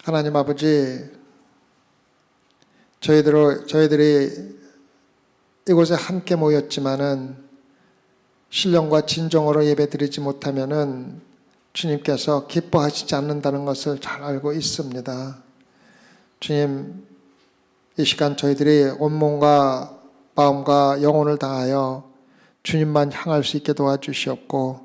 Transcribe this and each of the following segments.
하나님 아버지, 저희들이 이곳에 함께 모였지만은 신령과 진정으로 예배드리지 못하면은 주님께서 기뻐하시지 않는다는 것을 잘 알고 있습니다. 주님, 이 시간 저희들이 온몸과 마음과 영혼을 다하여 주님만 향할 수 있게 도와주시옵고,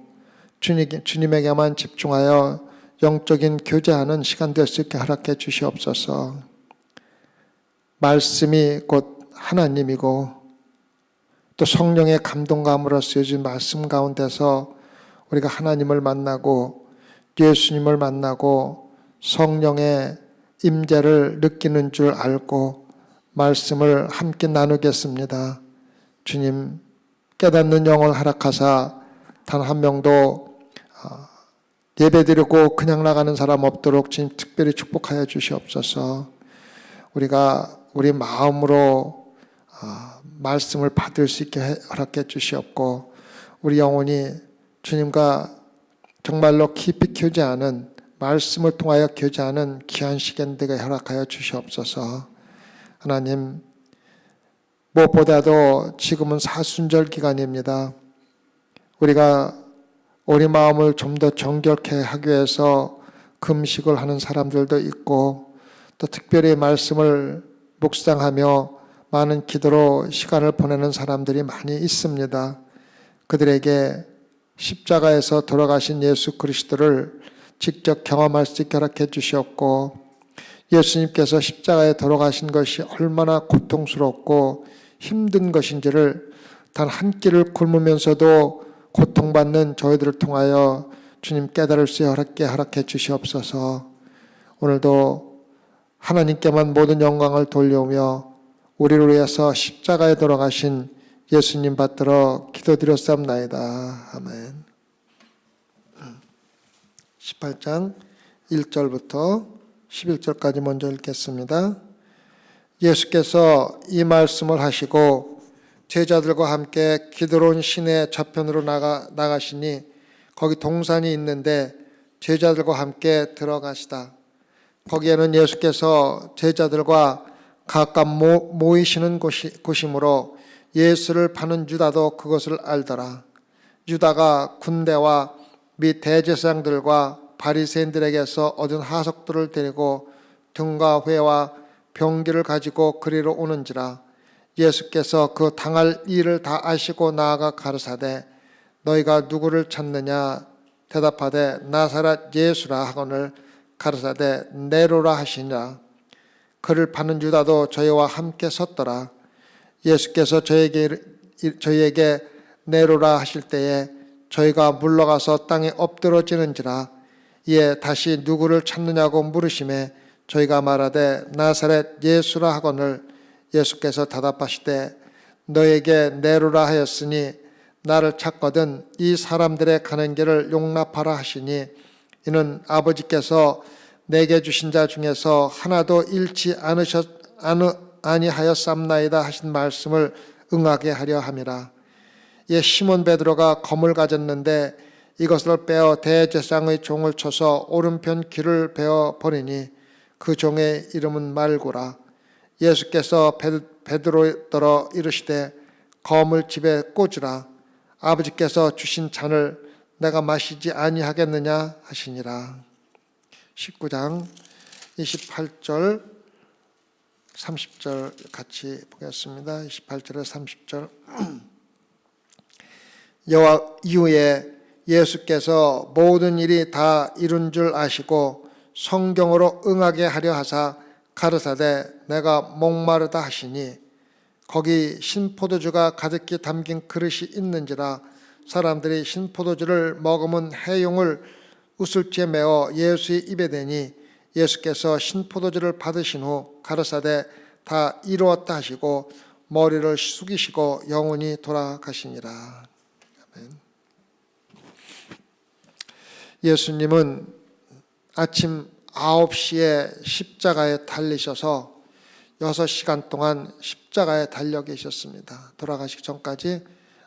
주님에게만 집중하여 영적인 교제하는 시간 될 수 있게 허락해 주시옵소서. 말씀이 곧 하나님이고 또 성령의 감동감으로써 요즘 말씀 가운데서 우리가 하나님을 만나고 예수님을 만나고 성령의 임재를 느끼는 줄 알고 말씀을 함께 나누겠습니다. 주님, 깨닫는 영을 허락하사 단 한 명도 예배드리고 그냥 나가는 사람 없도록 주님 특별히 축복하여 주시옵소서. 우리가 우리 마음으로 말씀을 받을 수 있게 허락해 주시옵고, 우리 영혼이 주님과 정말로 깊이 교제하는, 말씀을 통하여 교제하는 귀한 시간 되게 허락하여 주시옵소서. 하나님, 무엇보다도 지금은 사순절 기간입니다. 우리가 우리 마음을 좀 더 정결케 하기 위해서 금식을 하는 사람들도 있고, 또 특별히 말씀을 묵상하며 많은 기도로 시간을 보내는 사람들이 많이 있습니다. 그들에게 십자가에서 돌아가신 예수 그리스도를 직접 경험할 수 있게 허락해 주셨고, 예수님께서 십자가에 돌아가신 것이 얼마나 고통스럽고 힘든 것인지를 단 한 끼를 굶으면서도 고통받는 저희들을 통하여 주님 깨달을 수 있게 허락해 주시옵소서. 오늘도 하나님께만 모든 영광을 돌려오며 우리를 위해서 십자가에 돌아가신 예수님 받들어 기도드렸사옵나이다. 아멘. 18장 1절부터 11절까지 먼저 읽겠습니다. 예수께서 이 말씀을 하시고 제자들과 함께 기드론 시내 저편으로 나가시니 거기 동산이 있는데 제자들과 함께 들어가시다. 거기에는 예수께서 제자들과 각각 모이시는 곳이므로 예수를 파는 유다도 그것을 알더라. 유다가 군대와 및 대제사장들과 바리새인들에게서 얻은 하석들을 데리고 등과 회와 병기를 가지고 그리로 오는지라. 예수께서 그 당할 일을 다 아시고 나아가 가르사대 너희가 누구를 찾느냐 대답하되 나사렛 예수라 하거늘 가르사대 네로라 하시니라. 그를 파는 유다도 저희와 함께 섰더라. 예수께서 저희에게 네로라 하실 때에 저희가 물러가서 땅에 엎드러지는지라. 이에 다시 누구를 찾느냐고 물으시매 저희가 말하되 나사렛 예수라 하거늘 예수께서 대답하시되 너에게 네로라 하였으니 나를 찾거든 이 사람들의 가는 길을 용납하라 하시니 이는 아버지께서 내게 주신 자 중에서 하나도 잃지 아니하였삼나이다 하신 말씀을 응하게 하려 함이라. 이에 시몬 베드로가 검을 가졌는데 이것을 빼어 대제사장의 종을 쳐서 오른편 귀를 베어 버리니 그 종의 이름은 말고라. 예수께서 베드로더러 이르시되 검을 집에 꽂으라. 아버지께서 주신 잔을 내가 마시지 아니하겠느냐 하시니라. 19장 28절 30절 같이 보겠습니다. 28절에 30절. 이후에 예수께서 모든 일이 다 이룬 줄 아시고 성경으로 응하게 하려 하사 가르사대 내가 목마르다 하시니 거기 신포도주가 가득히 담긴 그릇이 있는지라. 사람들이 신포도주를 머금은 해용을 우슬지에 메어 예수의 입에 대니 예수께서 신포도주를 받으신 후 가르사대 다 이루었다 하시고 머리를 숙이시고 영원히 돌아가시니라. 아멘. 예수님은 아침 9시에 십자가에 달리셔서 6시간 동안 십자가에 달려 계셨습니다. 돌아가시기 전까지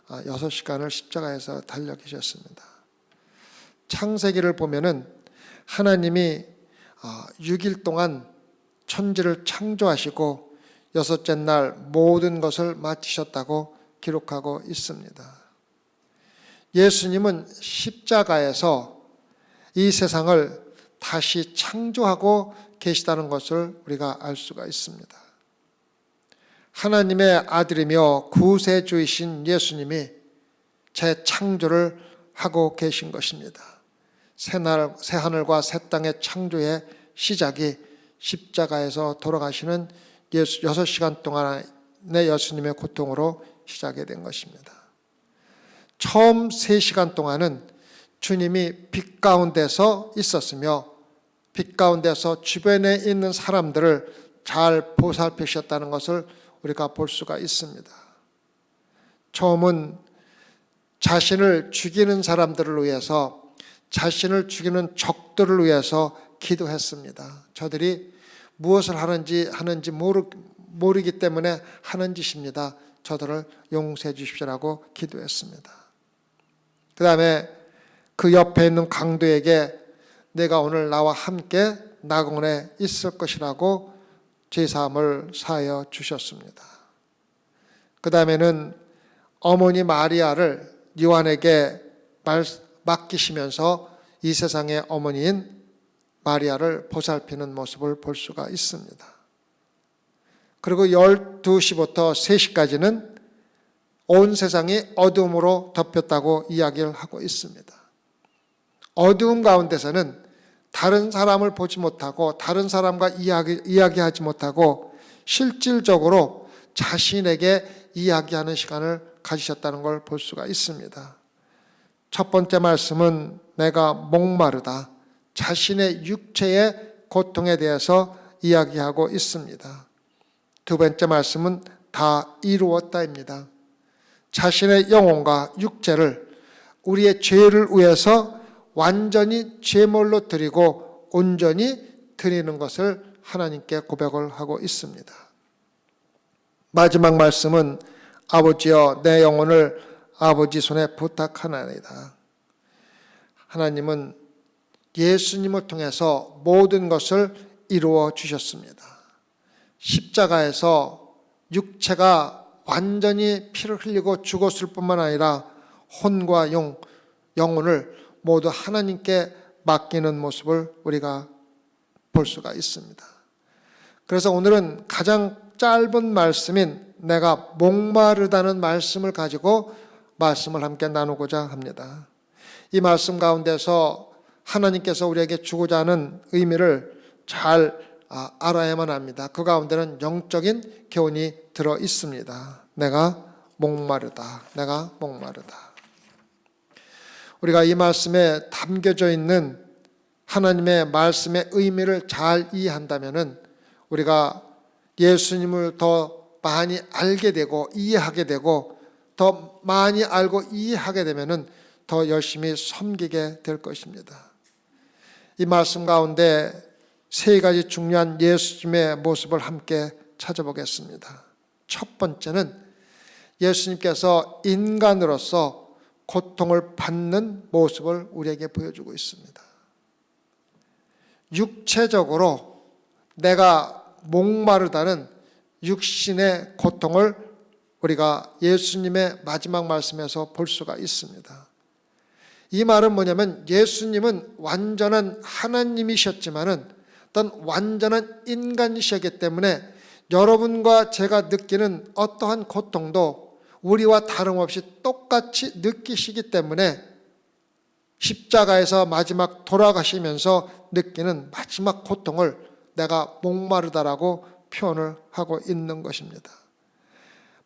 6시간을 십자가에서 달려 계셨습니다. 창세기를 보면은 하나님이 6일 동안 천지를 창조하시고 여섯째 날 모든 것을 마치셨다고 기록하고 있습니다. 예수님은 십자가에서 이 세상을 다시 창조하고 계시다는 것을 우리가 알 수가 있습니다. 하나님의 아들이며 구세주이신 예수님이 재창조를 하고 계신 것입니다. 새하늘과 새 땅의 창조의 시작이 십자가에서 돌아가시는 6시간 동안의 예수님의 고통으로 시작이 된 것입니다. 처음 3시간 동안은 주님이 빛 가운데서 있었으며 빛 가운데서 주변에 있는 사람들을 잘 보살피셨다는 것을 우리가 볼 수가 있습니다. 처음은 자신을 죽이는 사람들을 위해서, 자신을 죽이는 적들을 위해서 기도했습니다. 저들이 무엇을 하는지 모르기 때문에 하는 짓입니다. 저들을 용서해 주십시오라고 기도했습니다. 그 다음에 그 옆에 있는 강도에게 내가 오늘 나와 함께 낙원에 있을 것이라고 죄사함을 사하여 주셨습니다. 그 다음에는 어머니 마리아를 요한에게 맡기시면서 이 세상의 어머니인 마리아를 보살피는 모습을 볼 수가 있습니다. 그리고 12시부터 3시까지는 온 세상이 어둠으로 덮였다고 이야기를 하고 있습니다. 어두움 가운데서는 다른 사람을 보지 못하고 다른 사람과 이야기하지 못하고 실질적으로 자신에게 이야기하는 시간을 가지셨다는 걸 볼 수가 있습니다. 첫 번째 말씀은 내가 목마르다. 자신의 육체의 고통에 대해서 이야기하고 있습니다. 두 번째 말씀은 다 이루었다입니다. 자신의 영혼과 육체를 우리의 죄를 위해서 완전히 제물로 드리고 온전히 드리는 것을 하나님께 고백을 하고 있습니다. 마지막 말씀은 아버지여 내 영혼을 아버지 손에 부탁하나이다. 하나님은 예수님을 통해서 모든 것을 이루어 주셨습니다. 십자가에서 육체가 완전히 피를 흘리고 죽었을 뿐만 아니라 혼과 영혼을 모두 하나님께 맡기는 모습을 우리가 볼 수가 있습니다. 그래서 오늘은 가장 짧은 말씀인 내가 목마르다는 말씀을 가지고 말씀을 함께 나누고자 합니다. 이 말씀 가운데서 하나님께서 우리에게 주고자 하는 의미를 잘 알아야만 합니다. 그 가운데는 영적인 교훈이 들어 있습니다. 내가 목마르다. 내가 목마르다. 우리가 이 말씀에 담겨져 있는 하나님의 말씀의 의미를 잘 이해한다면은 우리가 예수님을 더 많이 알게 되고 이해하게 되고 더 많이 알고 이해하게 되면은 더 열심히 섬기게 될 것입니다. 이 말씀 가운데 세 가지 중요한 예수님의 모습을 함께 찾아보겠습니다. 첫 번째는 예수님께서 인간으로서 고통을 받는 모습을 우리에게 보여주고 있습니다. 육체적으로 내가 목마르다는 육신의 고통을 우리가 예수님의 마지막 말씀에서 볼 수가 있습니다. 이 말은 뭐냐면 예수님은 완전한 하나님이셨지만은 어떤 완전한 인간이셨기 때문에 여러분과 제가 느끼는 어떠한 고통도 우리와 다름없이 똑같이 느끼시기 때문에 십자가에서 마지막 돌아가시면서 느끼는 마지막 고통을 내가 목마르다라고 표현을 하고 있는 것입니다.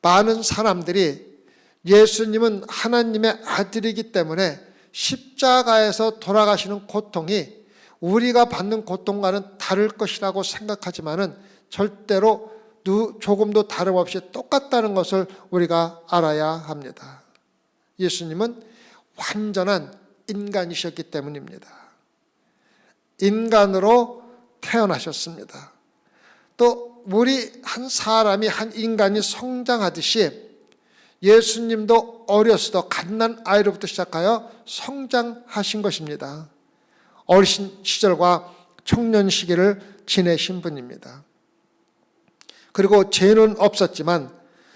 많은 사람들이 예수님은 하나님의 아들이기 때문에 십자가에서 돌아가시는 고통이 우리가 받는 고통과는 다를 것이라고 생각하지만은 절대로 조금도 다름없이 똑같다는 것을 우리가 알아야 합니다. 예수님은 완전한 인간이셨기 때문입니다. 인간으로 태어나셨습니다. 또 우리 한 사람이 한 인간이 성장하듯이 예수님도 어렸을 갓난 아이로부터 시작하여 성장하신 것입니다. 어린 시절과 청년 시기를 지내신 분입니다. 그리고 죄는 없었지만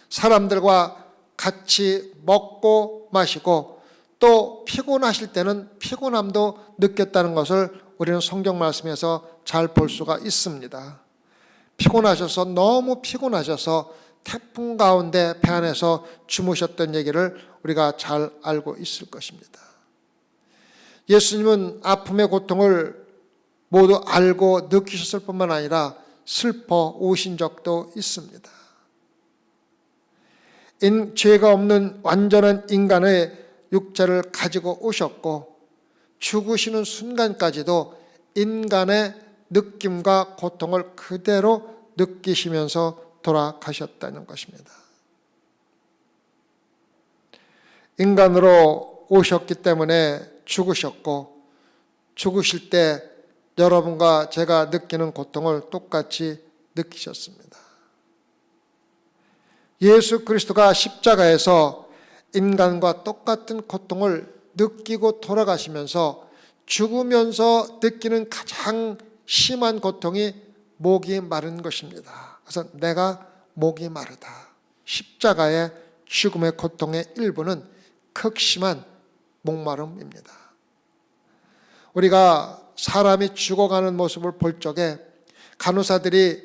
사람들과 같이 먹고 마시고 또 피곤하실 때는 피곤함도 느꼈다는 것을 우리는 성경 말씀에서 잘 볼 수가 있습니다. 피곤하셔서 너무 피곤하셔서 태풍 가운데 배 안에서 주무셨던 얘기를 우리가 잘 알고 있을 것입니다. 예수님은 아픔의 고통을 모두 알고 느끼셨을 뿐만 아니라 슬퍼 오신 적도 있습니다. 죄가 없는 완전한 인간의 육체를 가지고 오셨고 죽으시는 순간까지도 인간의 느낌과 고통을 그대로 느끼시면서 돌아가셨다는 것입니다. 인간으로 오셨기 때문에 죽으셨고 죽으실 때 여러분과 제가 느끼는 고통을 똑같이 느끼셨습니다. 예수 그리스도가 십자가에서 인간과 똑같은 고통을 느끼고 돌아가시면서 죽으면서 느끼는 가장 심한 고통이 목이 마른 것입니다. 그래서 내가 목이 마르다. 십자가의 죽음의 고통의 일부는 극심한 목마름입니다. 우리가 사람이 죽어가는 모습을 볼 적에 간호사들이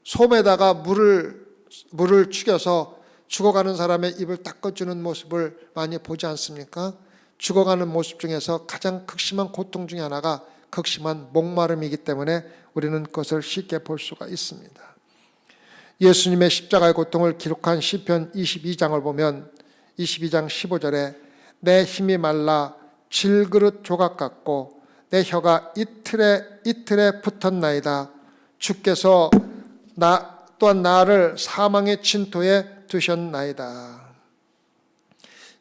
솜에다가 물을 죽여서 죽어가는 사람의 입을 닦아주는 모습을 많이 보지 않습니까? 죽어가는 모습 중에서 가장 극심한 고통 중에 하나가 극심한 목마름이기 때문에 우리는 그것을 쉽게 볼 수가 있습니다. 예수님의 십자가의 고통을 기록한 시편 22장을 보면 22장 15절에 내 힘이 말라 질그릇 조각 같고 내 혀가 이틀에 붙었나이다. 주께서 또한 나를 사망의 진토에 두셨나이다.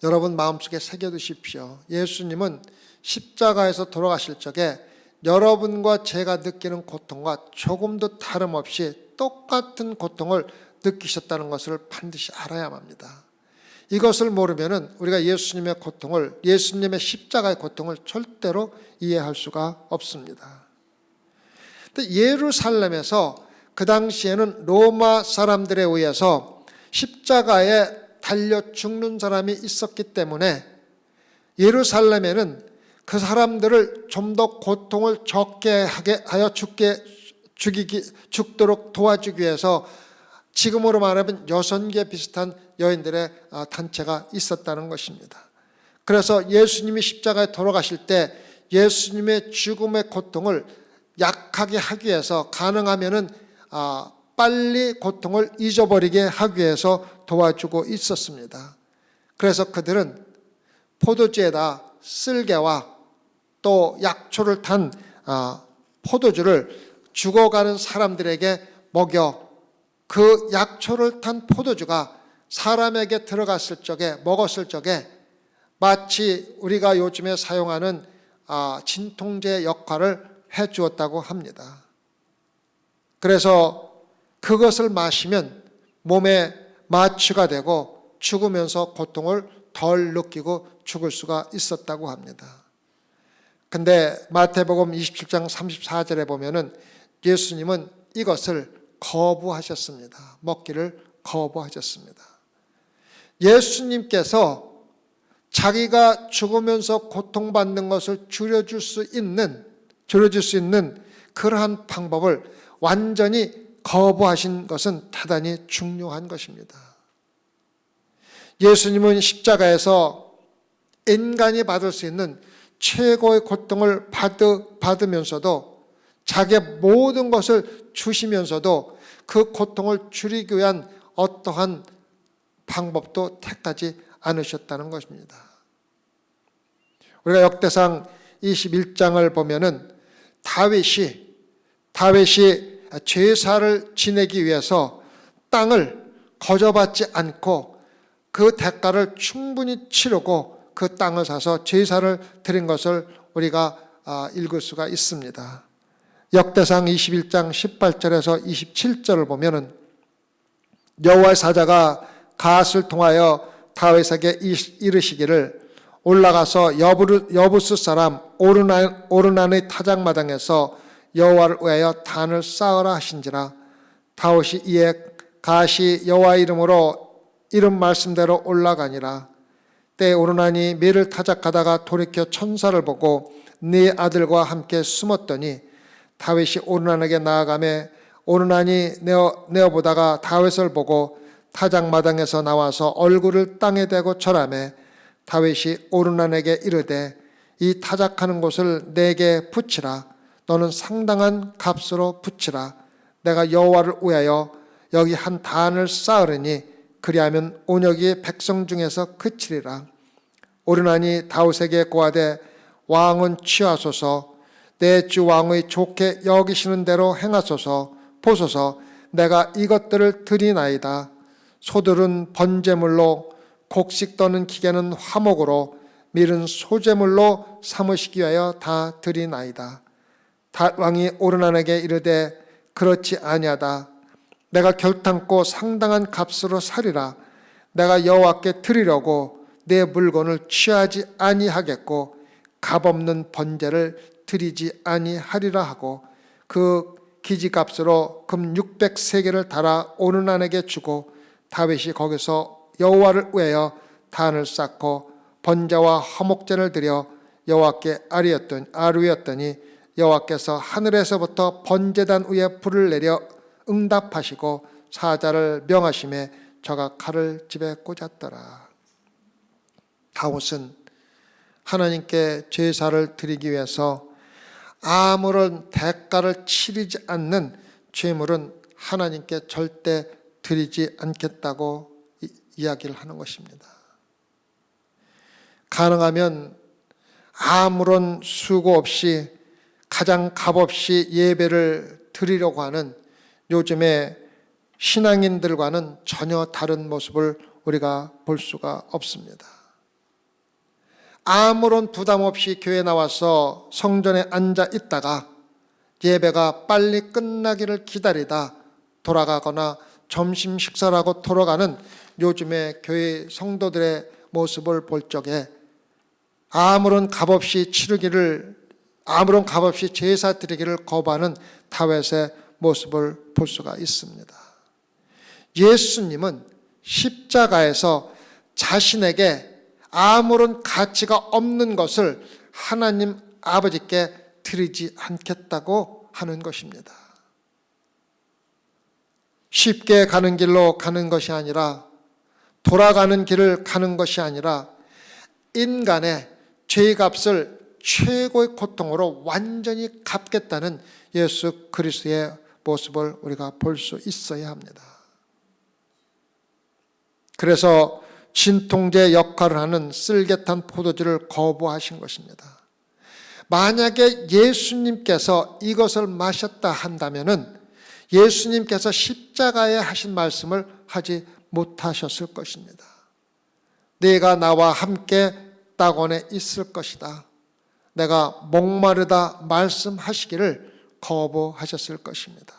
여러분 마음속에 새겨두십시오. 예수님은 십자가에서 돌아가실 적에 여러분과 제가 느끼는 고통과 조금도 다름없이 똑같은 고통을 느끼셨다는 것을 반드시 알아야 합니다. 이것을 모르면 우리가 예수님의 고통을, 예수님의 십자가의 고통을 절대로 이해할 수가 없습니다. 근데 예루살렘에서 그 당시에는 로마 사람들에 의해서 십자가에 달려 죽는 사람이 있었기 때문에 예루살렘에는 그 사람들을 좀 더 고통을 적게 하게 하여 죽도록 도와주기 위해서 지금으로 말하면 여선계 비슷한 여인들의 단체가 있었다는 것입니다. 그래서 예수님이 십자가에 돌아가실 때 예수님의 죽음의 고통을 약하게 하기 위해서 가능하면은 빨리 고통을 잊어버리게 하기 위해서 도와주고 있었습니다. 그래서 그들은 포도주에다 쓸개와 또 약초를 탄 포도주를 죽어가는 사람들에게 먹여 그 약초를 탄 포도주가 사람에게 들어갔을 적에 먹었을 적에 마치 우리가 요즘에 사용하는 진통제 역할을 해주었다고 합니다. 그래서 그것을 마시면 몸에 마취가 되고 죽으면서 고통을 덜 느끼고 죽을 수가 있었다고 합니다. 근데 마태복음 27장 34절에 보면은 예수님은 이것을 거부하셨습니다. 먹기를 거부하셨습니다. 예수님께서 자기가 죽으면서 고통받는 것을 줄여줄 수 있는 그러한 방법을 완전히 거부하신 것은 대단히 중요한 것입니다. 예수님은 십자가에서 인간이 받을 수 있는 최고의 고통을 받으면서도 자기의 모든 것을 주시면서도 그 고통을 줄이기 위한 어떠한 방법도 택하지 않으셨다는 것입니다. 우리가 역대상 21장을 보면은 다윗이 제사를 지내기 위해서 땅을 거저받지 않고 그 대가를 충분히 치르고 그 땅을 사서 제사를 드린 것을 우리가 읽을 수가 있습니다. 역대상 21장 18절에서 27절을 보면은 여호와의 사자가 갓을 통하여 다윗에게 이르시기를 올라가서 여부스 사람 오르난의 타작마당에서 여호와를 위하여 단을 쌓으라 하신지라. 다윗이 이에 갓이 여호와 이름으로 이름 말씀대로 올라가니라. 때에 오르난이 밀을 타작하다가 돌이켜 천사를 보고 네 아들과 함께 숨었더니 다윗이 오르난에게 나아가매 오르난이 내어보다가 다윗을 보고 타작마당에서 나와서 얼굴을 땅에 대고 절하매 다윗이 오르난에게 이르되 이 타작하는 곳을 내게 붙이라. 너는 상당한 값으로 붙이라. 내가 여호와를 위하여 여기 한 단을 쌓으리니 그리하면 온역이 백성 중에서 그치리라. 오르난이 다윗에게 고하되 왕은 취하소서. 내 주 왕의 좋게 여기시는 대로 행하소서. 보소서, 내가 이것들을 드리나이다. 소들은 번제물로, 곡식 떠는 기계는 화목으로, 밀은 소제물로 삼으시기 위하여 다 드리나이다. 왕이 오르난에게 이르되 그렇지 아니하다. 내가 결탄코 상당한 값으로 사리라. 내가 여호와께 드리려고 내 물건을 취하지 아니하겠고 값없는 번제를 드리지 아니하리라 하고 그 기지값으로 금 600세겔을 달아 오르난에게 주고 다윗이 거기서 여호와를 위하여 단을 쌓고 번제와 화목제를 드려 여호와께 아뢰었더니 여호와께서 하늘에서부터 번제단 위에 불을 내려 응답하시고 사자를 명하심에 저가 칼을 집에 꽂았더라. 다윗은 하나님께 제사를 드리기 위해서 아무런 대가를 치르지 않는 죄물은 하나님께 절대 드리지 않겠다고 이야기를 하는 것입니다. 가능하면 아무런 수고 없이 가장 값없이 예배를 드리려고 하는 요즘의 신앙인들과는 전혀 다른 모습을 우리가 볼 수가 없습니다. 아무런 부담 없이 교회에 나와서 성전에 앉아 있다가 예배가 빨리 끝나기를 기다리다 돌아가거나 점심 식사를 하고 돌아가는 요즘의 교회 성도들의 모습을 볼 적에 아무런 값없이 제사 드리기를 거부하는 다윗의 모습을 볼 수가 있습니다. 예수님은 십자가에서 자신에게 아무런 가치가 없는 것을 하나님 아버지께 드리지 않겠다고 하는 것입니다. 쉽게 가는 길로 가는 것이 아니라, 돌아가는 길을 가는 것이 아니라 인간의 죄값을 최고의 고통으로 완전히 갚겠다는 예수 그리스도의 모습을 우리가 볼 수 있어야 합니다. 그래서 진통제 역할을 하는 쓸개탄 포도주를 거부하신 것입니다. 만약에 예수님께서 이것을 마셨다 한다면은 예수님께서 십자가에 하신 말씀을 하지 못하셨을 것입니다. 내가 나와 함께 낙원에 있을 것이다. 내가 목마르다 말씀하시기를 거부하셨을 것입니다.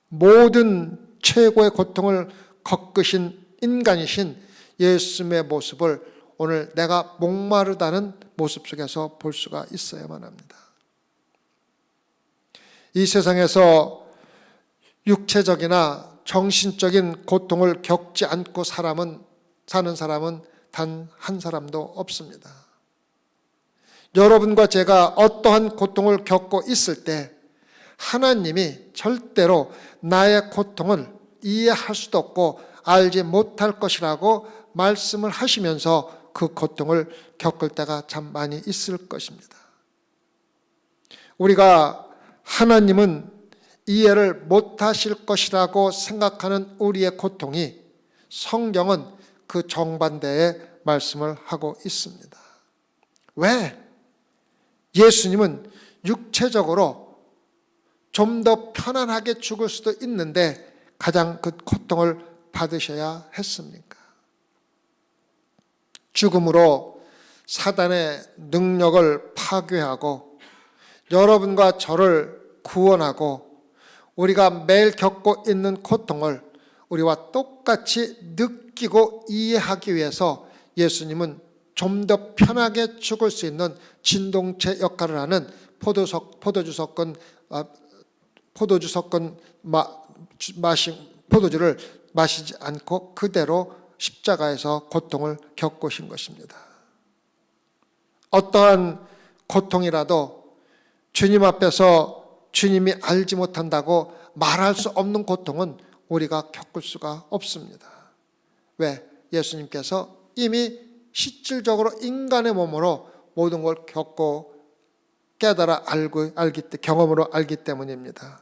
모든 최고의 고통을 겪으신 인간이신 예수님의 모습을 오늘 내가 목마르다는 모습 속에서 볼 수가 있어야만 합니다. 이 세상에서 육체적이나 정신적인 고통을 겪지 않고 사는 사람은 단 한 사람도 없습니다. 여러분과 제가 어떠한 고통을 겪고 있을 때 하나님이 절대로 나의 고통을 이해할 수도 없고 알지 못할 것이라고 말씀을 하시면서 그 고통을 겪을 때가 참 많이 있을 것입니다. 우리가 하나님은 이해를 못하실 것이라고 생각하는 우리의 고통이 성경은 그 정반대의 말씀을 하고 있습니다. 왜? 예수님은 육체적으로 좀 더 편안하게 죽을 수도 있는데 가장 그 고통을 받으셔야 했습니까? 죽음으로 사단의 능력을 파괴하고 여러분과 저를 구원하고 우리가 매일 겪고 있는 고통을 우리와 똑같이 느끼고 이해하기 위해서 예수님은 좀 더 편하게 죽을 수 있는 진동체 역할을 하는 포도주를 마시지 않고 그대로 십자가에서 고통을 겪으신 것입니다. 어떠한 고통이라도 주님 앞에서 주님이 알지 못한다고 말할 수 없는 고통은 우리가 겪을 수가 없습니다. 왜? 예수님께서 이미 실질적으로 인간의 몸으로 모든 걸 겪고 깨달아 경험으로 알기 때문입니다.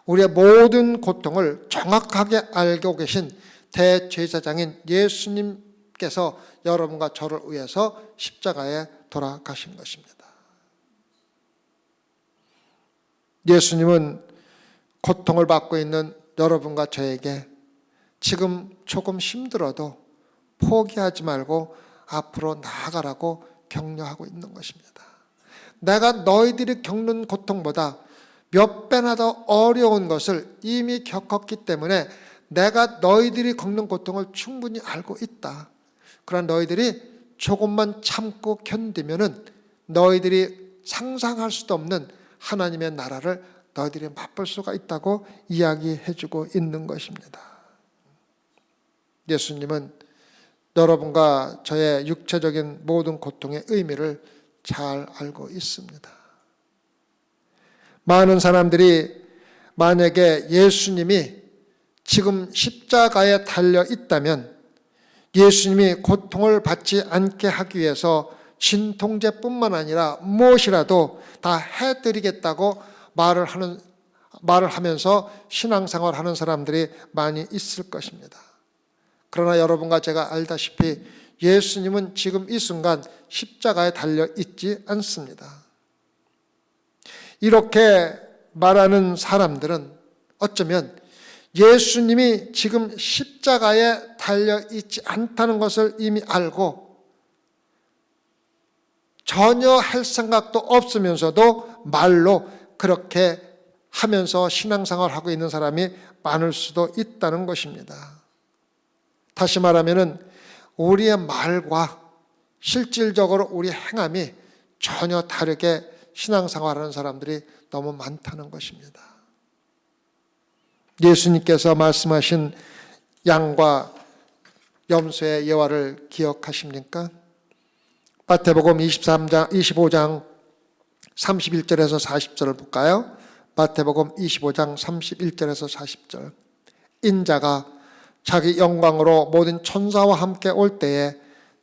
우리의 모든 고통을 정확하게 알고 계신 대제사장인 예수님께서 여러분과 저를 위해서 십자가에 돌아가신 것입니다. 예수님은 고통을 받고 있는 여러분과 저에게 지금 조금 힘들어도 포기하지 말고 앞으로 나아가라고 격려하고 있는 것입니다. 내가 너희들이 겪는 고통보다 몇 배나 더 어려운 것을 이미 겪었기 때문에 내가 너희들이 겪는 고통을 충분히 알고 있다. 그러나 너희들이 조금만 참고 견디면은 너희들이 상상할 수도 없는 하나님의 나라를 너희들이 맛볼 수가 있다고 이야기해주고 있는 것입니다. 예수님은 여러분과 저의 육체적인 모든 고통의 의미를 잘 알고 있습니다. 많은 사람들이 만약에 예수님이 지금 십자가에 달려 있다면 예수님이 고통을 받지 않게 하기 위해서 진통제뿐만 아니라 무엇이라도 다 해드리겠다고 말을 하면서 신앙생활하는 사람들이 많이 있을 것입니다. 그러나 여러분과 제가 알다시피 예수님은 지금 이 순간 십자가에 달려 있지 않습니다. 이렇게 말하는 사람들은 어쩌면 예수님이 지금 십자가에 달려 있지 않다는 것을 이미 알고 전혀 할 생각도 없으면서도 말로 그렇게 하면서 신앙생활하고 있는 사람이 많을 수도 있다는 것입니다. 다시 말하면 우리의 말과 실질적으로 우리의 행함이 전혀 다르게 신앙생활하는 사람들이 너무 많다는 것입니다. 예수님께서 말씀하신 양과 염소의 예화를 기억하십니까? 마태복음 25장 31절에서 40절을 볼까요? 마태복음 25장 31절에서 40절. 인자가 자기 영광으로 모든 천사와 함께 올 때에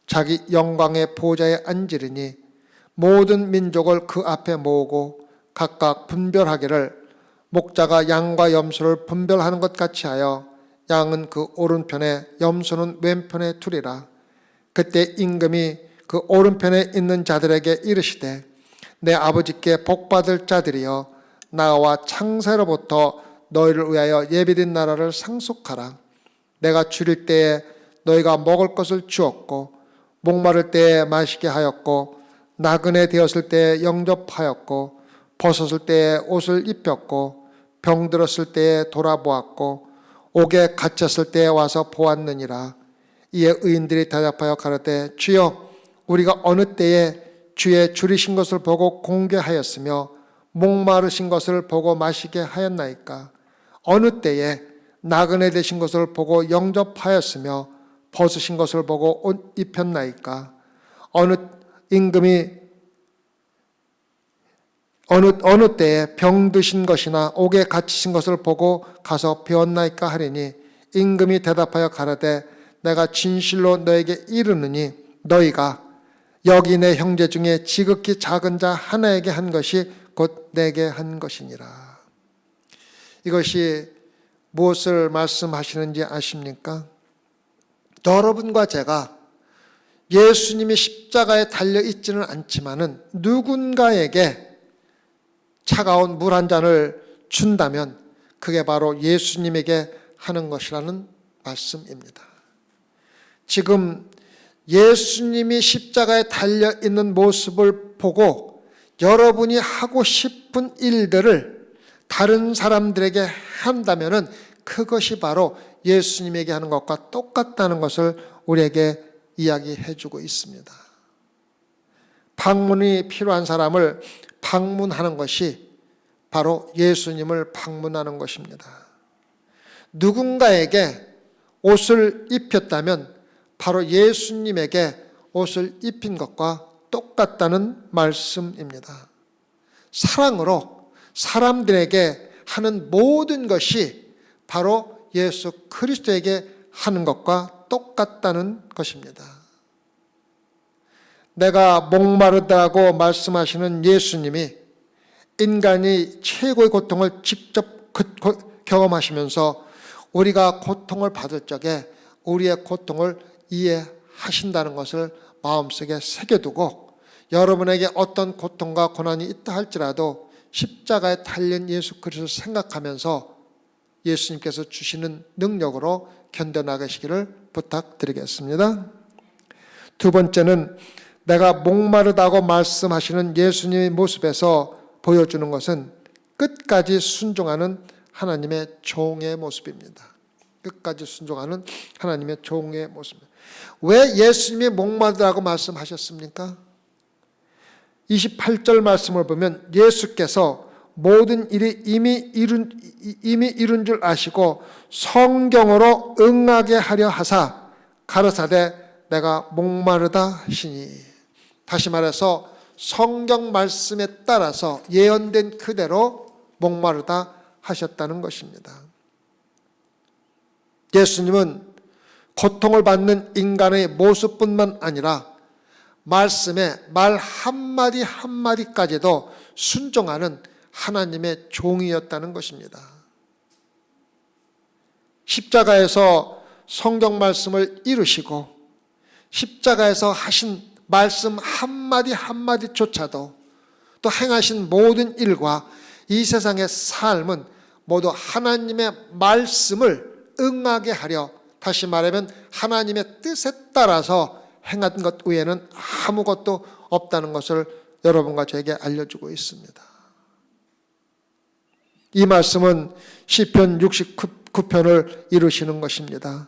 자기 영광의 보좌에 앉으리니 모든 민족을 그 앞에 모으고 각각 분별하기를 목자가 양과 염소를 분별하는 것 같이 하여 양은 그 오른편에 염소는 왼편에 두리라. 그때 임금이 그 오른편에 있는 자들에게 이르시되 내 아버지께 복받을 자들이여 나와 창세로부터 너희를 위하여 예비된 나라를 상속하라. 내가 줄일 때에 너희가 먹을 것을 주었고 목마를 때에 마시게 하였고 나그네 되었을 때에 영접하였고 벗었을 때에 옷을 입혔고 병들었을 때에 돌아보았고 옥에 갇혔을 때에 와서 보았느니라. 이에 의인들이 대답하여 가로되 주여 우리가 어느 때에 주의 줄이신 것을 보고 공개하였으며 목마르신 것을 보고 마시게 하였나이까? 어느 때에 나그네 되신 것을 보고 영접하였으며 벗으신 것을 보고 옷 입혔나이까? 어느 때에 병드신 것이나 옥에 갇히신 것을 보고 가서 배웠나이까 하리니 임금이 대답하여 가라되 내가 진실로 너에게 이르느니 너희가 여기 내 형제 중에 지극히 작은 자 하나에게 한 것이 곧 내게 한 것이니라. 이것이 무엇을 말씀하시는지 아십니까? 여러분과 제가 예수님이 십자가에 달려 있지는 않지만은 누군가에게 차가운 물 한 잔을 준다면 그게 바로 예수님에게 하는 것이라는 말씀입니다. 지금 예수님이 십자가에 달려 있는 모습을 보고 여러분이 하고 싶은 일들을 다른 사람들에게 한다면은 그것이 바로 예수님에게 하는 것과 똑같다는 것을 우리에게 이야기해 주고 있습니다. 방문이 필요한 사람을 방문하는 것이 바로 예수님을 방문하는 것입니다. 누군가에게 옷을 입혔다면 바로 예수님에게 옷을 입힌 것과 똑같다는 말씀입니다. 사랑으로 사람들에게 하는 모든 것이 바로 예수 그리스도에게 하는 것과 똑같다는 것입니다. 내가 목마르다고 말씀하시는 예수님이 인간이 최고의 고통을 직접 경험하시면서 우리가 고통을 받을 적에 우리의 고통을 이해하신다는 것을 마음속에 새겨두고 여러분에게 어떤 고통과 고난이 있다 할지라도 십자가에 달린 예수 그리스도를 생각하면서 예수님께서 주시는 능력으로 견뎌나가시기를 부탁드리겠습니다. 두 번째는 내가 목마르다고 말씀하시는 예수님의 모습에서 보여주는 것은 끝까지 순종하는 하나님의 종의 모습입니다. 끝까지 순종하는 하나님의 종의 모습입니다. 왜 예수님이 목마르다고 말씀하셨습니까? 28절 말씀을 보면 예수께서 모든 일이 이미 이룬 줄 아시고 성경으로 응하게 하려 하사 가라사대 내가 목마르다 하시니. 다시 말해서 성경 말씀에 따라서 예언된 그대로 목마르다 하셨다는 것입니다. 예수님은 고통을 받는 인간의 모습뿐만 아니라 말씀에 말 한마디 한마디까지도 순종하는 하나님의 종이었다는 것입니다. 십자가에서 성경 말씀을 이루시고 십자가에서 하신 말씀 한마디 한마디조차도 또 행하신 모든 일과 이 세상의 삶은 모두 하나님의 말씀을 응하게 하려, 다시 말하면 하나님의 뜻에 따라서 행한 것 외에는 아무것도 없다는 것을 여러분과 저에게 알려주고 있습니다. 이 말씀은 시편 69편을 이루시는 것입니다.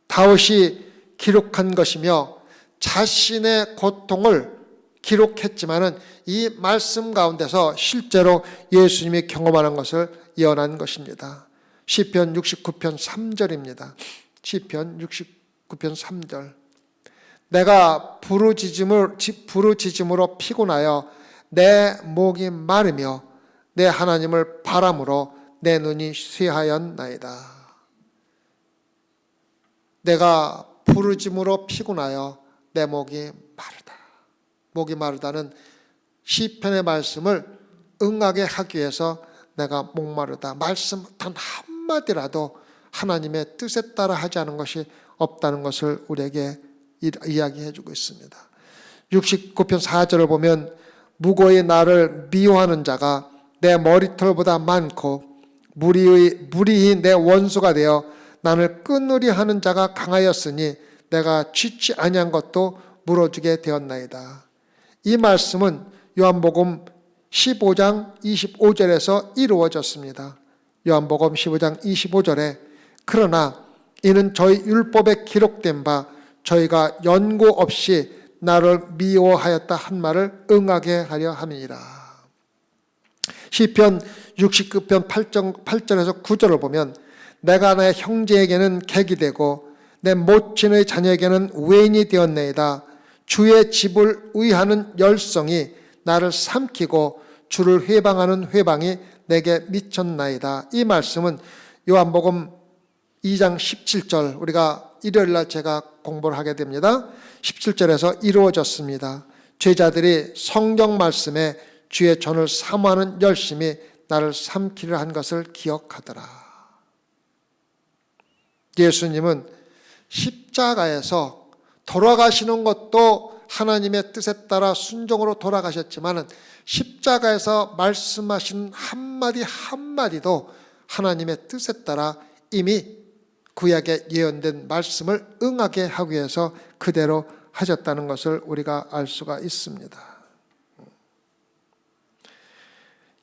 다윗이 기록한 것이며 자신의 고통을 기록했지만은 이 말씀 가운데서 실제로 예수님이 경험하는 것을 예언한 것입니다. 시편 69편 3절입니다. 시편 69편 3절. 내가 부르짖음으로 피곤하여 내 목이 마르며 내 하나님을 바람으로 내 눈이 쇠하였나이다. 내가 부르짖음으로 피곤하여 내 목이 마르다. 목이 마르다는 시편의 말씀을 응하게 하기 위해서 내가 목마르다. 말씀 단 한마디라도 하나님의 뜻에 따라 하지 않은 것이 없다는 것을 우리에게 이야기해 주고 있습니다. 69편 4절을 보면 무고히 나를 미워하는 자가 내 머리털보다 많고 무리히 내 원수가 되어 나를 끊으려 하는 자가 강하였으니 내가 취치 아니한 것도 물어주게 되었나이다. 이 말씀은 요한복음 15장 25절에서 이루어졌습니다. 요한복음 15장 25절에 그러나 이는 저희 율법에 기록된 바 저희가 연고 없이 나를 미워하였다 한 말을 응하게 하려 함이니라. 시편 69편 8절에서 9절을 보면 내가 내 형제에게는 객이 되고 내 모친의 자녀에게는 외인이 되었나이다. 주의 집을 의하는 열성이 나를 삼키고 주를 회방하는 회방이 내게 미쳤나이다. 이 말씀은 요한복음 2장 17절, 우리가 일요일날 제가 공부를 하게 됩니다. 17절에서 이루어졌습니다. 죄자들이 성경 말씀에 주의 전을 사모하는 열심이 나를 삼키려 한 것을 기억하더라. 예수님은 십자가에서 돌아가시는 것도 하나님의 뜻에 따라 순종으로 돌아가셨지만 십자가에서 말씀하신 한마디 한마디도 하나님의 뜻에 따라 이미 구약에 예언된 말씀을 응하게 하기 위해서 그대로 하셨다는 것을 우리가 알 수가 있습니다.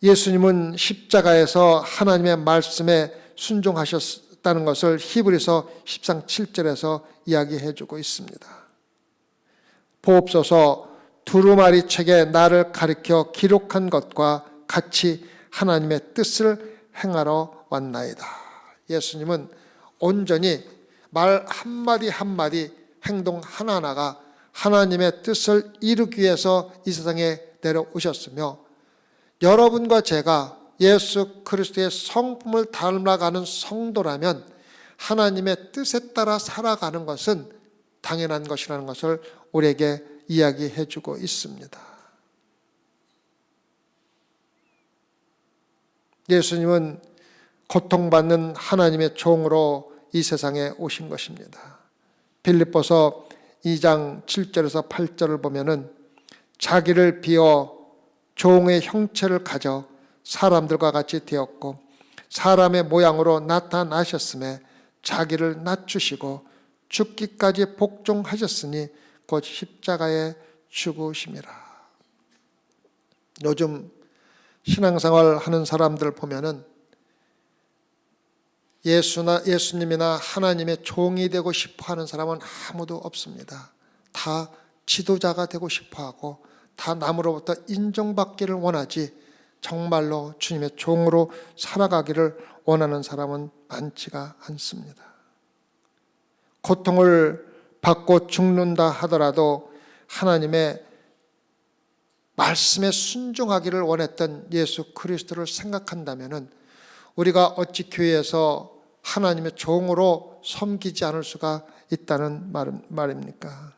예수님은 십자가에서 하나님의 말씀에 순종하셨다는 것을 히브리서 10장 7절에서 이야기해 주고 있습니다. 보옵소서 두루마리 책에 나를 가리켜 기록한 것과 같이 하나님의 뜻을 행하러 왔나이다. 예수님은 온전히 말 한마디 한마디, 행동 하나하나가 하나님의 뜻을 이루기 위해서 이 세상에 내려오셨으며, 여러분과 제가 예수 그리스도의 성품을 닮아가는 성도라면 하나님의 뜻에 따라 살아가는 것은 당연한 것이라는 것을 우리에게 이야기해 주고 있습니다. 예수님은 고통받는 하나님의 종으로 이 세상에 오신 것입니다. 빌립보서 2장 7절에서 8절을 보면은 자기를 비워 종의 형체를 가져 사람들과 같이 되었고 사람의 모양으로 나타나셨음에 자기를 낮추시고 죽기까지 복종하셨으니 곧 십자가에 죽으심이라. 요즘 신앙생활 하는 사람들 보면은 예수님이나 하나님의 종이 되고 싶어 하는 사람은 아무도 없습니다. 다 지도자가 되고 싶어 하고 다 남으로부터 인정받기를 원하지 정말로 주님의 종으로 살아가기를 원하는 사람은 많지가 않습니다. 고통을 받고 죽는다 하더라도 하나님의 말씀에 순종하기를 원했던 예수 그리스도를 생각한다면 우리가 어찌 교회에서 하나님의 종으로 섬기지 않을 수가 있다는 말입니까?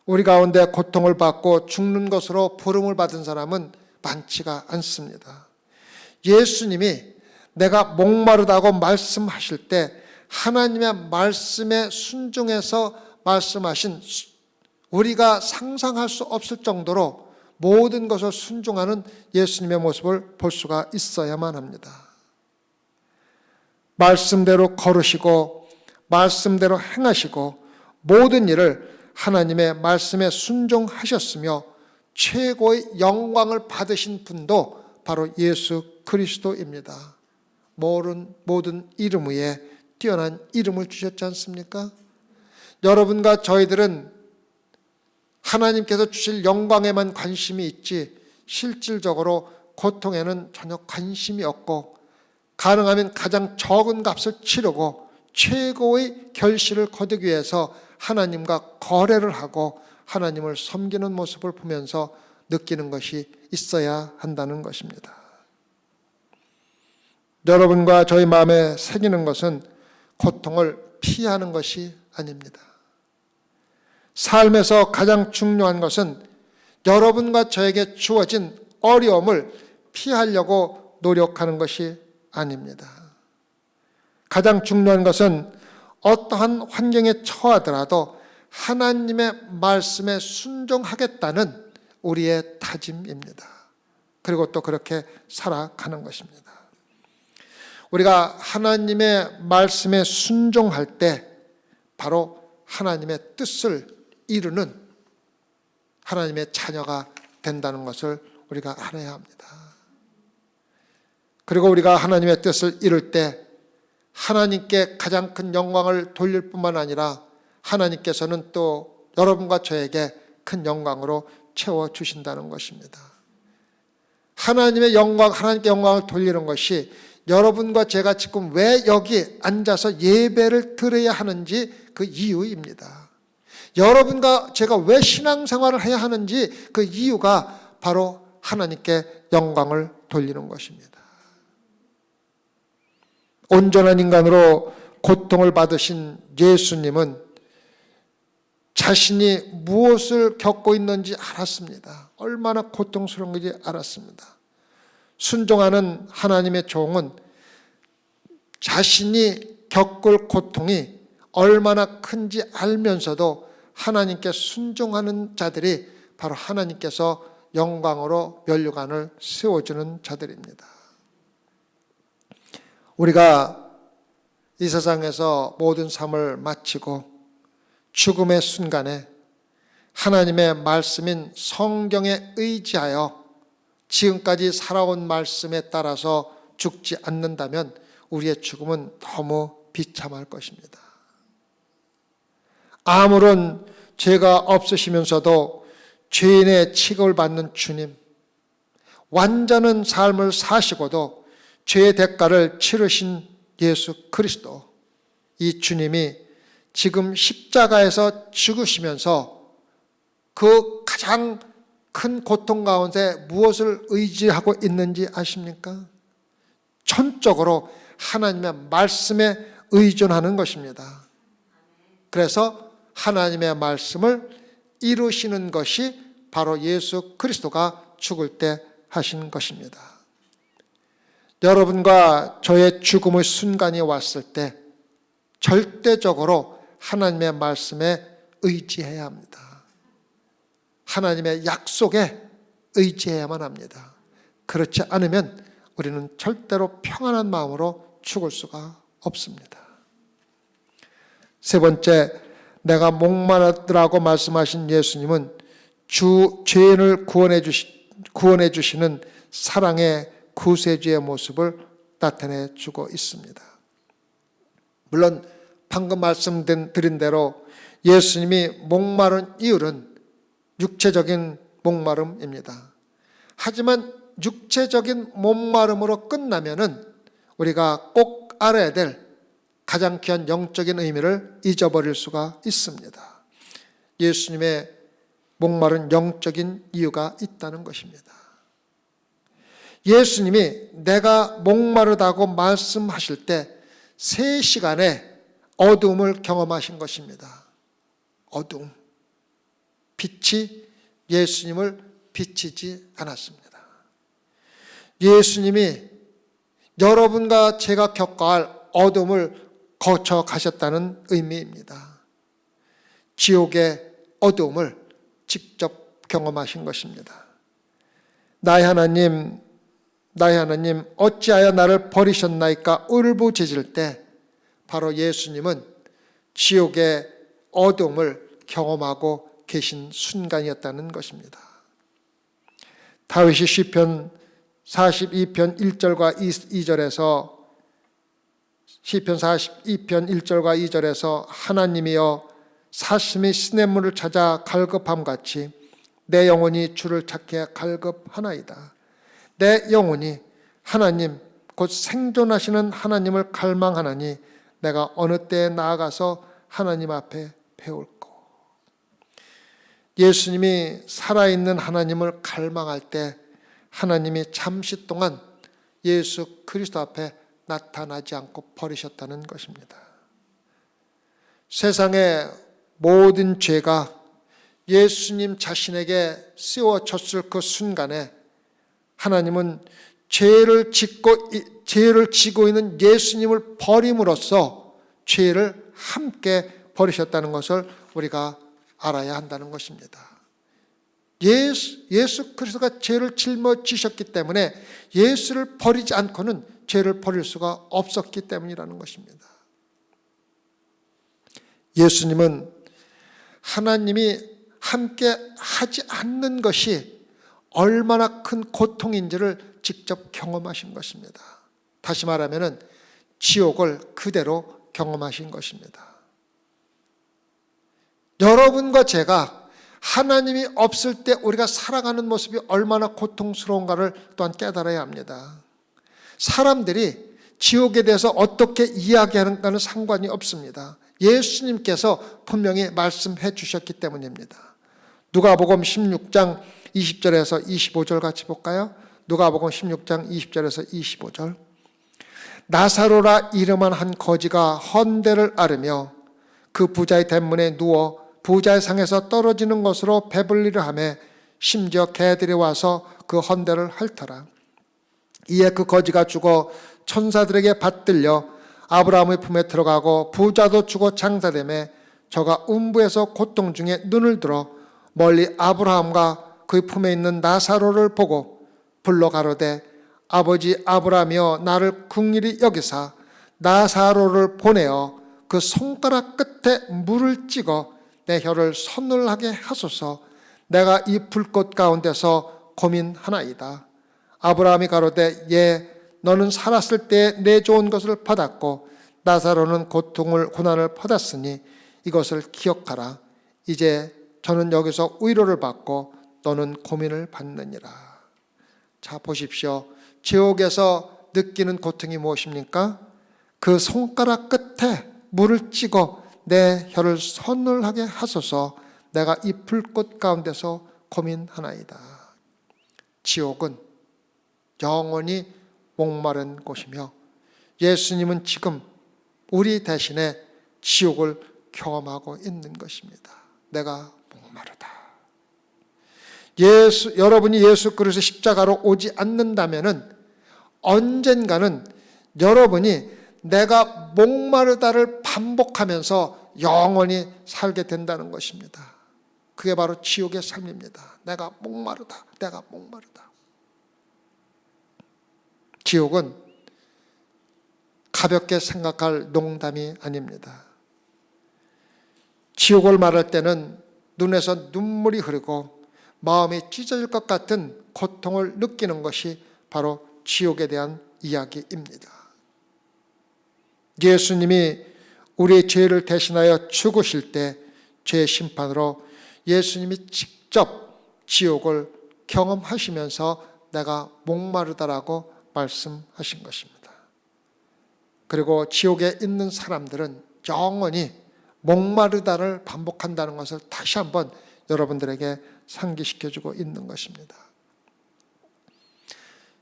우리 가운데 고통을 받고 죽는 것으로 부름을 받은 사람은 많지가 않습니다. 예수님이 내가 목마르다고 말씀하실 때 하나님의 말씀에 순종해서 말씀하신, 우리가 상상할 수 없을 정도로 모든 것을 순종하는 예수님의 모습을 볼 수가 있어야만 합니다. 말씀대로 걸으시고 말씀대로 행하시고 모든 일을 하나님의 말씀에 순종하셨으며 최고의 영광을 받으신 분도 바로 예수 그리스도입니다. 모든 이름 위에 뛰어난 이름을 주셨지 않습니까? 여러분과 저희들은 하나님께서 주실 영광에만 관심이 있지 실질적으로 고통에는 전혀 관심이 없고, 가능하면 가장 적은 값을 치르고 최고의 결실을 거두기 위해서 하나님과 거래를 하고 하나님을 섬기는 모습을 보면서 느끼는 것이 있어야 한다는 것입니다. 여러분과 저희 마음에 새기는 것은 고통을 피하는 것이 아닙니다. 삶에서 가장 중요한 것은 여러분과 저에게 주어진 어려움을 피하려고 노력하는 것이 아닙니다. 가장 중요한 것은 어떠한 환경에 처하더라도 하나님의 말씀에 순종하겠다는 우리의 다짐입니다. 그리고 또 그렇게 살아가는 것입니다. 우리가 하나님의 말씀에 순종할 때 바로 하나님의 뜻을 이루는 하나님의 자녀가 된다는 것을 우리가 알아야 합니다. 그리고 우리가 하나님의 뜻을 이룰 때 하나님께 가장 큰 영광을 돌릴 뿐만 아니라 하나님께서는 또 여러분과 저에게 큰 영광으로 채워주신다는 것입니다. 하나님의 영광, 하나님께 영광을 돌리는 것이 여러분과 제가 지금 왜 여기 앉아서 예배를 드려야 하는지 그 이유입니다. 여러분과 제가 왜 신앙생활을 해야 하는지 그 이유가 바로 하나님께 영광을 돌리는 것입니다. 온전한 인간으로 고통을 받으신 예수님은 자신이 무엇을 겪고 있는지 알았습니다. 얼마나 고통스러운 건지 알았습니다. 순종하는 하나님의 종은 자신이 겪을 고통이 얼마나 큰지 알면서도 하나님께 순종하는 자들이 바로 하나님께서 영광으로 면류관을 세워주는 자들입니다. 우리가 이 세상에서 모든 삶을 마치고 죽음의 순간에 하나님의 말씀인 성경에 의지하여 지금까지 살아온 말씀에 따라서 죽지 않는다면 우리의 죽음은 너무 비참할 것입니다. 아무런 죄가 없으시면서도 죄인의 취급을 받는 주님, 완전한 삶을 사시고도 죄의 대가를 치르신 예수 그리스도, 이 주님이 지금 십자가에서 죽으시면서 그 가장 큰 고통 가운데 무엇을 의지하고 있는지 아십니까? 전적으로 하나님의 말씀에 의존하는 것입니다. 그래서 하나님의 말씀을 이루시는 것이 바로 예수 그리스도가 죽을 때 하신 것입니다. 여러분과 저의 죽음의 순간이 왔을 때 절대적으로 하나님의 말씀에 의지해야 합니다. 하나님의 약속에 의지해야만 합니다. 그렇지 않으면 우리는 절대로 평안한 마음으로 죽을 수가 없습니다. 세 번째, 내가 목마르다고 말씀하신 예수님은 죄인을 구원해 주시는 사랑의 구세주의 모습을 나타내 주고 있습니다. 물론 방금 말씀드린 대로 예수님이 목마른 이유는 육체적인 목마름입니다. 하지만 육체적인 목마름으로 끝나면은 우리가 꼭 알아야 될 가장 귀한 영적인 의미를 잊어버릴 수가 있습니다. 예수님의 목마른 영적인 이유가 있다는 것입니다. 예수님이 내가 목마르다고 말씀하실 때 3시간의 어두움을 경험하신 것입니다. 어두움. 빛이 예수님을 비치지 않았습니다. 예수님이 여러분과 제가 겪어야 할 어둠을 거쳐 가셨다는 의미입니다. 지옥의 어둠을 직접 경험하신 것입니다. 나의 하나님 어찌하여 나를 버리셨나이까 울부짖을 때 바로 예수님은 지옥의 어둠을 경험하고 계신 순간이었다는 것입니다. 다윗이 시편 42편 1절과 2절에서 시편 42편 1절과 2절에서 하나님이여 사심이 시냇물을 찾아 갈급함같이 내 영혼이 주를 찾게 갈급하나이다. 내 영혼이 하나님 곧 생존하시는 하나님을 갈망하나니 내가 어느 때에 나아가서 하나님 앞에 배울까. 예수님이 살아있는 하나님을 갈망할 때 하나님이 잠시 동안 예수 그리스도 앞에 나타나지 않고 버리셨다는 것입니다. 세상의 모든 죄가 예수님 자신에게 씌워졌을 그 순간에 하나님은 죄를 지고 있는 예수님을 버림으로써 죄를 함께 버리셨다는 것을 우리가 알아야 한다는 것입니다. 예수 그리스도가 죄를 짊어지셨기 때문에 예수를 버리지 않고는 죄를 버릴 수가 없었기 때문이라는 것입니다. 예수님은 하나님이 함께 하지 않는 것이 얼마나 큰 고통인지를 직접 경험하신 것입니다. 다시 말하면 지옥을 그대로 경험하신 것입니다. 여러분과 제가 하나님이 없을 때 우리가 살아가는 모습이 얼마나 고통스러운가를 또한 깨달아야 합니다. 사람들이 지옥에 대해서 어떻게 이야기하는가는 상관이 없습니다. 예수님께서 분명히 말씀해 주셨기 때문입니다. 누가복음 16장 20절에서 25절 같이 볼까요? 누가복음 16장 20절에서 25절. 나사로라 이름한 한 거지가 헌대를 앓으며 그 부자의 대문에 누워 부자의 상에서 떨어지는 것으로 배불리려 하며 심지어 개들이 와서 그 헌대를 핥더라. 이에 그 거지가 죽어 천사들에게 받들려 아브라함의 품에 들어가고 부자도 죽어 장사되매 저가 음부에서 고통 중에 눈을 들어 멀리 아브라함과 그의 품에 있는 나사로를 보고 불러 가로되 아버지 아브라함이여 나를 긍휼히 여기사 나사로를 보내어 그 손가락 끝에 물을 찍어 내 혀를 서늘하게 하소서. 내가 이 불꽃 가운데서 고민하나이다. 아브라함이 가로되 예 너는 살았을 때 내 좋은 것을 받았고 나사로는 고난을 받았으니 이것을 기억하라. 이제 저는 여기서 위로를 받고 너는 고민을 받느니라. 자, 보십시오. 지옥에서 느끼는 고통이 무엇입니까? 그 손가락 끝에 물을 찍어 내 혀를 서늘하게 하소서. 내가 이 불꽃 가운데서 고민하나이다. 지옥은 영원히 목마른 곳이며 예수님은 지금 우리 대신에 지옥을 경험하고 있는 것입니다. 내가 목마르다. 여러분이 예수 그리스도 십자가로 오지 않는다면은 언젠가는 여러분이 내가 목마르다를 반복하면서 영원히 살게 된다는 것입니다. 그게 바로 지옥의 삶입니다. 내가 목마르다. 내가 목마르다. 지옥은 가볍게 생각할 농담이 아닙니다. 지옥을 말할 때는 눈에서 눈물이 흐르고 마음이 찢어질 것 같은 고통을 느끼는 것이 바로 지옥에 대한 이야기입니다. 예수님이 우리의 죄를 대신하여 죽으실 때 죄의 심판으로 예수님이 직접 지옥을 경험하시면서 내가 목마르다라고 말씀하신 것입니다. 그리고 지옥에 있는 사람들은 영원히 목마르다를 반복한다는 것을 다시 한번 여러분들에게 상기시켜주고 있는 것입니다.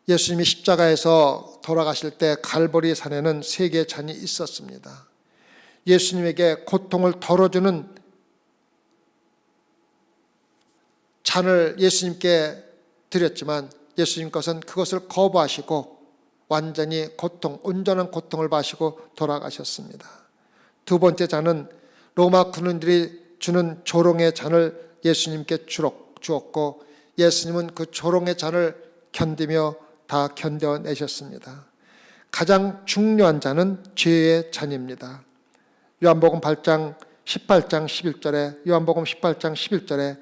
예수님이 십자가에서 돌아가실 때 갈보리 산에는 3개의 잔이 있었습니다. 예수님에게 고통을 덜어주는 잔을 예수님께 드렸지만 예수님 것은 그것을 거부하시고 완전히 온전한 고통을 마시고 돌아가셨습니다. 2번째 잔은 로마 군인들이 주는 조롱의 잔을 예수님께 주었고 예수님은 그 조롱의 잔을 견디며 다 견뎌내셨습니다. 가장 중요한 잔은 죄의 잔입니다. 요한복음 18장 11절에 요한복음 18장 11절에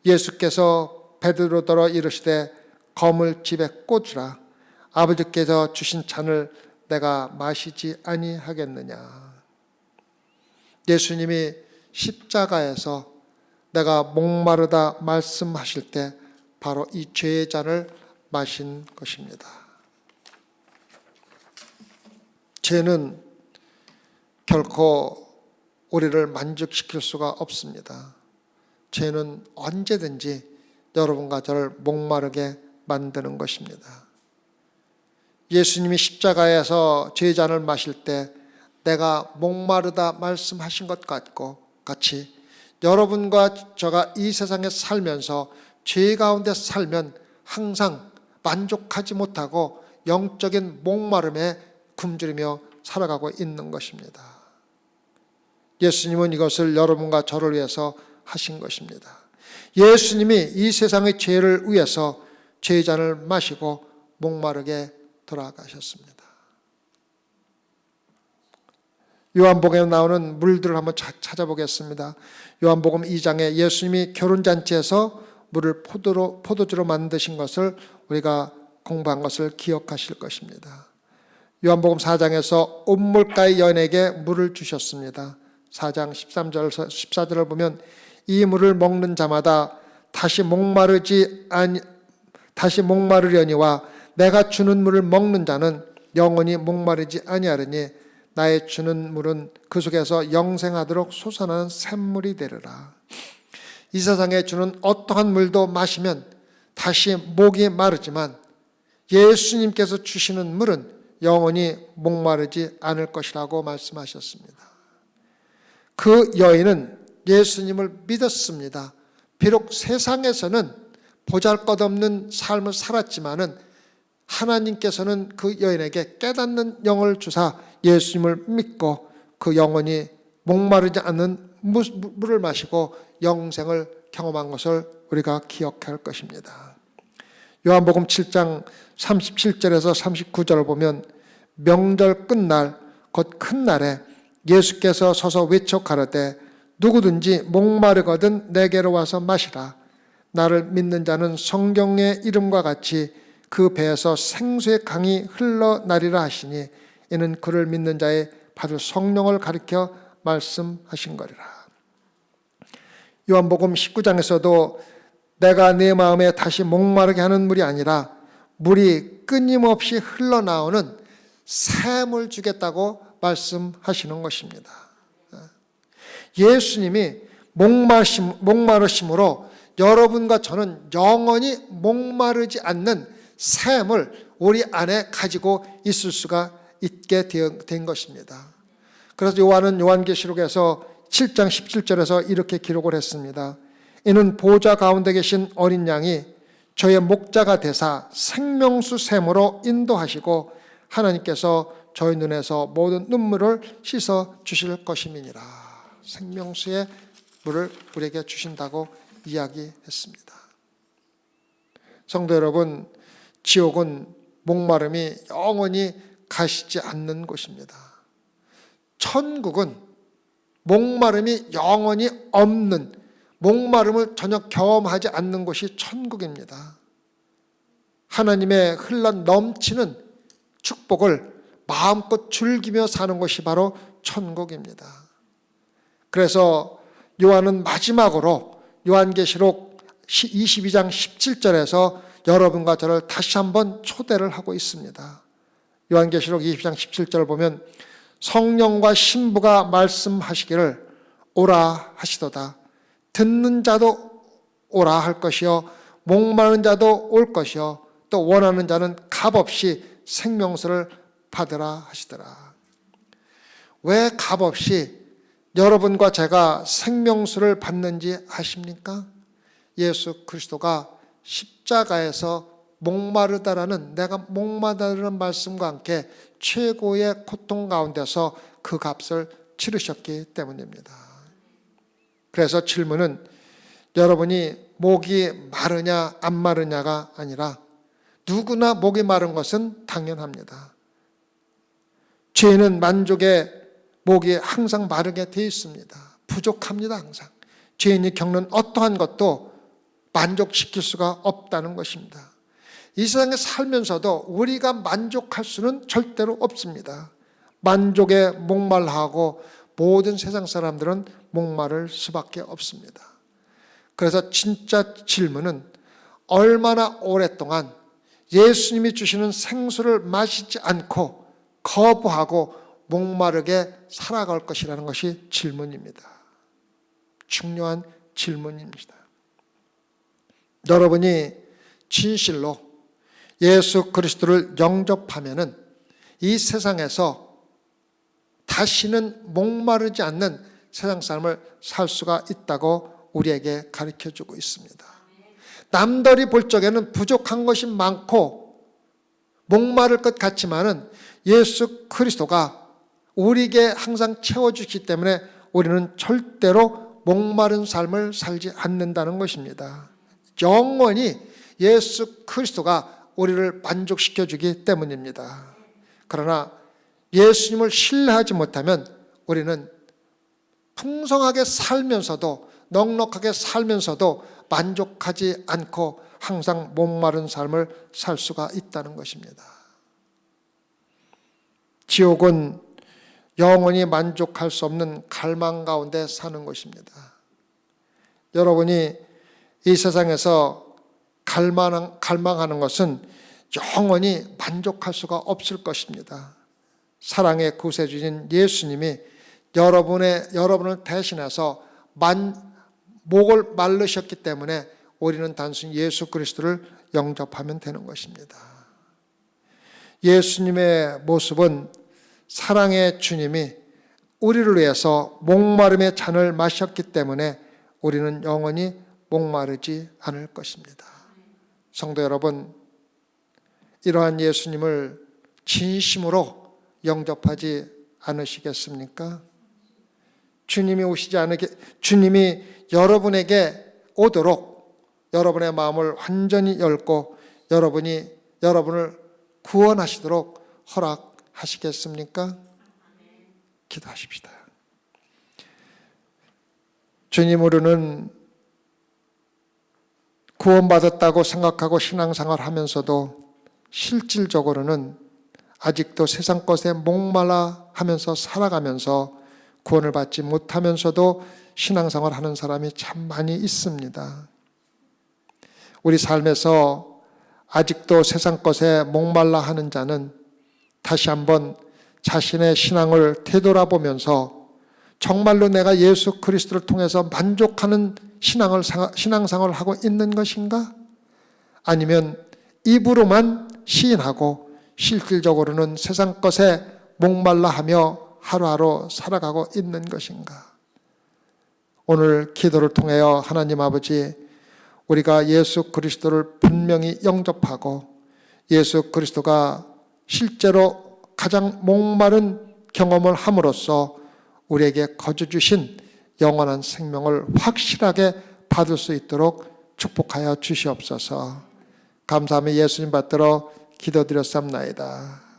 예수께서 베드로더러 이르시되 검을 집에 꽂으라. 아버지께서 주신 잔을 내가 마시지 아니하겠느냐. 예수님이 십자가에서 내가 목마르다 말씀하실 때 바로 이 죄의 잔을 마신 것입니다. 죄는 결코 우리를 만족시킬 수가 없습니다. 죄는 언제든지 여러분과 저를 목마르게 만드는 것입니다. 예수님이 십자가에서 죄의 잔을 마실 때 내가 목마르다 말씀하신 것 같이 여러분과 저가 이 세상에 살면서 죄 가운데 살면 항상 만족하지 못하고 영적인 목마름에 굶주리며 살아가고 있는 것입니다. 예수님은 이것을 여러분과 저를 위해서 하신 것입니다. 예수님이 이 세상의 죄를 위해서 죄의 잔을 마시고 목마르게 돌아가셨습니다. 요한복음에 나오는 물들을 한번 찾아보겠습니다. 요한복음 2장에 예수님이 결혼잔치에서 물을 포도주로 만드신 것을 우리가 공부한 것을 기억하실 것입니다. 요한복음 4장에서 온물가의 여인에게 물을 주셨습니다. 4장 13절에서 14절을 보면 이 물을 먹는 자마다 다시 목마르려니와 내가 주는 물을 먹는 자는 영원히 목마르지 아니하리니 나의 주는 물은 그 속에서 영생하도록 솟아나는 샘물이 되리라. 이 세상에 주는 어떠한 물도 마시면 다시 목이 마르지만 예수님께서 주시는 물은 영원히 목마르지 않을 것이라고 말씀하셨습니다. 그 여인은 예수님을 믿었습니다. 비록 세상에서는 보잘것없는 삶을 살았지만은 하나님께서는 그 여인에게 깨닫는 영을 주사 예수님을 믿고 그 영혼이 목마르지 않는 물을 마시고 영생을 경험한 것을 우리가 기억할 것입니다. 요한복음 7장 37절에서 39절을 보면 명절 끝날 곧 큰 날에 예수께서 서서 외쳐 가라되 누구든지 목마르거든 내게로 와서 마시라. 나를 믿는 자는 성경의 이름과 같이 그 배에서 생수의 강이 흘러나리라 하시니 이는 그를 믿는 자의 받을 성령을 가리켜 말씀하신 거리라. 요한복음 19장에서도 내가 내 마음에 다시 목마르게 하는 물이 아니라 물이 끊임없이 흘러나오는 샘을 주겠다고 말씀하시는 것입니다. 예수님이 목마르심으로 여러분과 저는 영원히 목마르지 않는 샘을 우리 안에 가지고 있을 수가 있게 된 것입니다. 그래서 요한은 요한계시록에서 7장 17절에서 이렇게 기록을 했습니다. 이는 보좌 가운데 계신 어린 양이 저의 목자가 되사 생명수 샘으로 인도하시고 하나님께서 저희 눈에서 모든 눈물을 씻어 주실 것임이니라. 생명수의 물을 우리에게 주신다고 이야기했습니다. 성도 여러분, 지옥은 목마름이 영원히 가시지 않는 곳입니다. 천국은 목마름이 영원히 없는, 목마름을 전혀 경험하지 않는 곳이 천국입니다. 하나님의 흘러 넘치는 축복을 마음껏 즐기며 사는 것이 바로 천국입니다. 그래서 요한은 마지막으로 요한계시록 22장 17절에서 여러분과 저를 다시 한번 초대를 하고 있습니다. 요한계시록 22장 17절을 보면 성령과 신부가 말씀하시기를 오라 하시도다. 듣는 자도 오라 할 것이요 목마른 자도 올 것이요 또 원하는 자는 값없이 생명수를 받으라 하시더라. 왜 값없이 여러분과 제가 생명수를 받는지 아십니까? 예수 그리스도가 십자가에서 목마르다라는, 내가 목마르다는 말씀과 함께 최고의 고통 가운데서 그 값을 치르셨기 때문입니다. 그래서 질문은 여러분이 목이 마르냐 안 마르냐가 아니라 누구나 목이 마른 것은 당연합니다. 죄인은 만족의 목이 항상 마르게 되어 있습니다. 부족합니다. 항상 죄인이 겪는 어떠한 것도 만족시킬 수가 없다는 것입니다. 이 세상에 살면서도 우리가 만족할 수는 절대로 없습니다. 만족에 목말라하고 모든 세상 사람들은 목마를 수밖에 없습니다. 그래서 진짜 질문은 얼마나 오랫동안 예수님이 주시는 생수를 마시지 않고 거부하고 목마르게 살아갈 것이라는 것이 질문입니다. 중요한 질문입니다. 여러분이 진실로 예수 그리스도를 영접하면은 이 세상에서 다시는 목마르지 않는 세상 삶을 살 수가 있다고 우리에게 가르쳐주고 있습니다. 남들이 볼 적에는 부족한 것이 많고 목마를 것 같지만은 예수 그리스도가 우리에게 항상 채워주기 때문에 우리는 절대로 목마른 삶을 살지 않는다는 것입니다. 영원히 예수 그리스도가 우리를 만족시켜주기 때문입니다. 그러나 예수님을 신뢰하지 못하면 우리는 풍성하게 살면서도, 넉넉하게 살면서도 만족하지 않고 항상 목마른 삶을 살 수가 있다는 것입니다. 지옥은 영원히 만족할 수 없는 갈망 가운데 사는 것입니다. 여러분이 이 세상에서 갈망하는 것은 영원히 만족할 수가 없을 것입니다. 사랑의 구세주인 예수님이 여러분을 대신해서 목을 마르셨기 때문에 우리는 단순히 예수 그리스도를 영접하면 되는 것입니다. 예수님의 모습은 사랑의 주님이 우리를 위해서 목마름의 잔을 마셨기 때문에 우리는 영원히 목마르지 않을 것입니다. 성도 여러분, 이러한 예수님을 진심으로 영접하지 않으시겠습니까? 주님이 여러분에게 오도록 여러분의 마음을 완전히 열고 여러분을 구원하시도록 허락하시겠습니까? 기도하십시다. 주님, 우리는 구원받았다고 생각하고 신앙생활을 하면서도 실질적으로는 아직도 세상 것에 목말라 하면서 살아가면서 구원을 받지 못하면서도 신앙생활 하는 사람이 참 많이 있습니다. 우리 삶에서 아직도 세상 것에 목말라 하는 자는 다시 한번 자신의 신앙을 되돌아보면서 정말로 내가 예수 그리스도를 통해서 만족하는 신앙생활을 하고 있는 것인가? 아니면 입으로만 시인하고 실질적으로는 세상 것에 목말라 하며 하루하루 살아가고 있는 것인가? 오늘 기도를 통하여 하나님 아버지, 우리가 예수 그리스도를 분명히 영접하고 예수 그리스도가 실제로 가장 목마른 경험을 함으로써 우리에게 거저 주신 영원한 생명을 확실하게 받을 수 있도록 축복하여 주시옵소서. 감사하며 예수님 받들어 기도드렸사옵나이다.